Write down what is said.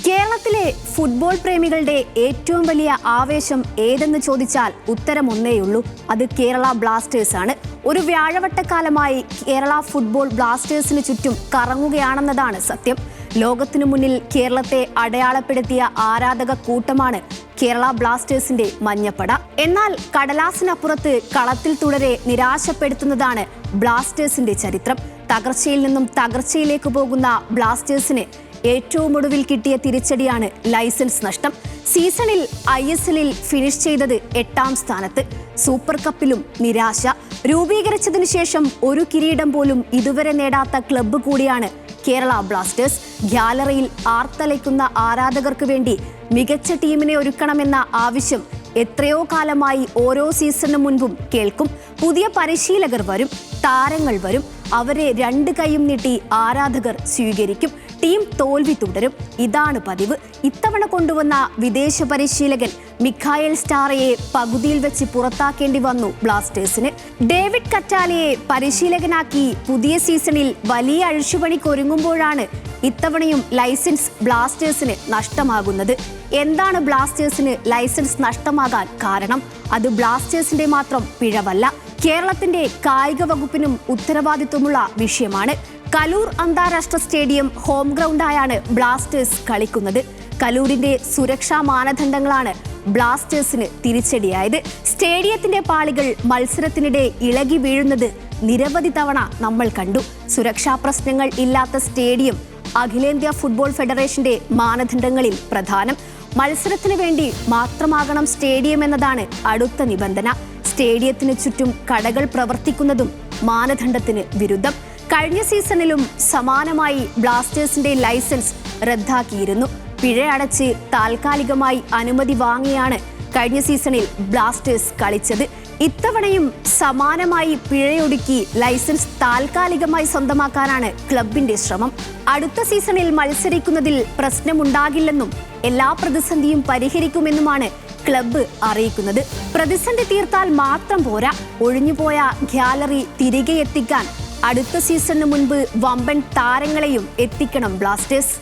കേരളത്തിലെ ഫുട്ബോൾ പ്രേമികളുടെ ഏറ്റവും വലിയ ആവേശം ഏതെന്ന് ചോദിച്ചാൽ ഉത്തരം ഒന്നേയുള്ളൂ. അത് കേരള ബ്ലാസ്റ്റേഴ്സ് ആണ്. ഒരു വ്യാഴവട്ടക്കാലമായി കേരള ഫുട്ബോൾ ബ്ലാസ്റ്റേഴ്സിന് ചുറ്റും കറങ്ങുകയാണെന്നതാണ് സത്യം. ലോകത്തിനു മുന്നിൽ കേരളത്തെ അടയാളപ്പെടുത്തിയ ആരാധക കൂട്ടമാണ് കേരള ബ്ലാസ്റ്റേഴ്സിന്റെ മഞ്ഞപ്പട. എന്നാൽ കടലാസിനപ്പുറത്ത് കളത്തിൽ തുടരെ നിരാശപ്പെടുത്തുന്നതാണ് ബ്ലാസ്റ്റേഴ്സിന്റെ ചരിത്രം. തകർച്ചയിൽ നിന്നും തകർച്ചയിലേക്ക് പോകുന്ന ബ്ലാസ്റ്റേഴ്സിന് ഏറ്റവും ഒടുവിൽ കിട്ടിയ തിരിച്ചടിയാണ് ലൈസൻസ് നഷ്ടം. സീസണിൽ ISLൽ ഫിനിഷ് ചെയ്തത് 8ാം സ്ഥാനത്ത്. സൂപ്പർ കപ്പിലും നിരാശ. രൂപീകരിച്ചതിനു ശേഷം ഒരു കിരീടം പോലും ഇതുവരെ നേടാത്ത ക്ലബ്ബ് കൂടിയാണ് കേരള ബ്ലാസ്റ്റേഴ്സ്. ഗ്യാലറിയിൽ ആർത്തലയ്ക്കുന്ന ആരാധകർക്ക് വേണ്ടി മികച്ച ടീമിനെ ഒരുക്കണമെന്ന ആവശ്യം എത്രയോ കാലമായി ഓരോ സീസണിന് മുൻപും കേൾക്കും. പുതിയ പരിശീലകർ വരും, താരങ്ങൾ വരും, അവരെ രണ്ട് കൈയും നീട്ടി ആരാധകർ സ്വീകരിക്കും. ടീം തോൽവി തുടരും. ഇതാണ് പതിവ്. ഇത്തവണ കൊണ്ടുവന്ന വിദേശ പരിശീലകൻ മിഖായേൽ സ്റ്റാറയെ പകുതിയിൽ വെച്ച് പുറത്താക്കേണ്ടി വന്നു ബ്ലാസ്റ്റേഴ്സിന്. ഡേവിഡ് കറ്റാലയെ പരിശീലകനാക്കി പുതിയ സീസണിൽ വലിയ അഴിച്ചുപണിക്കൊരുങ്ങുമ്പോഴാണ് ഇത്തവണയും ലൈസൻസ് ബ്ലാസ്റ്റേഴ്സിന് നഷ്ടമാകുന്നത്. എന്താണ് ബ്ലാസ്റ്റേഴ്സിന് ലൈസൻസ് നഷ്ടമാകാൻ കാരണം? അത് ബ്ലാസ്റ്റേഴ്സിന്റെ മാത്രം പിഴവല്ല, കേരളത്തിന്റെ കായിക വകുപ്പിനും ഉത്തരവാദിത്വമുള്ള വിഷയമാണ്. കലൂർ അന്താരാഷ്ട്ര സ്റ്റേഡിയം ഹോം ഗ്രൗണ്ടായാണ് ബ്ലാസ്റ്റേഴ്സ് കളിക്കുന്നത്. കലൂരിന്റെ സുരക്ഷാ മാനദണ്ഡങ്ങളാണ് ബ്ലാസ്റ്റേഴ്സിന് തിരിച്ചടിയായത്. സ്റ്റേഡിയത്തിന്റെ പാളികൾ മത്സരത്തിനിടെ ഇളകി വീഴുന്നത് നിരവധി തവണ നമ്മൾ കണ്ടു. സുരക്ഷാ പ്രശ്നങ്ങൾ ഇല്ലാത്ത സ്റ്റേഡിയം അഖിലേന്ത്യാ ഫുട്ബോൾ ഫെഡറേഷന്റെ മാനദണ്ഡങ്ങളിൽ പ്രധാനം. മത്സരത്തിന് വേണ്ടി മാത്രമാകണം സ്റ്റേഡിയം എന്നതാണ് അടുത്ത നിബന്ധന. സ്റ്റേഡിയത്തിന് ചുറ്റും കടകൾ പ്രവർത്തിക്കുന്നതും മാനദണ്ഡത്തിന് വിരുദ്ധം. കഴിഞ്ഞ സീസണിലും സമാനമായി ബ്ലാസ്റ്റേഴ്സിന്റെ ലൈസൻസ് റദ്ദാക്കിയിരുന്നു. പിഴ അടച്ച് താൽക്കാലികമായി അനുമതി വാങ്ങിയാണ് കഴിഞ്ഞ സീസണിൽ ബ്ലാസ്റ്റേഴ്സ് കളിച്ചത്. ഇത്തവണയും സമാനമായി പിഴയൊടുക്കി ലൈസൻസ് താൽക്കാലികമായി സ്വന്തമാക്കാനാണ് ക്ലബിന്റെ ശ്രമം. അടുത്ത സീസണിൽ മത്സരിക്കുന്നതിൽ പ്രശ്നമുണ്ടാകില്ലെന്നും എല്ലാ പ്രതിസന്ധിയും പരിഹരിക്കുമെന്നുമാണ് ക്ലബ്ബ് അറിയിക്കുന്നത്. പ്രതിസന്ധി തീർത്താൽ മാത്രം പോരാ, ഒഴിഞ്ഞുപോയ ഗ്യാലറി തിരികെ എത്തിക്കാൻ അടുത്ത സീസണിന് മുൻപ് വമ്പൻ താരങ്ങളെയും എത്തിക്കണം ബ്ലാസ്റ്റേഴ്സ്.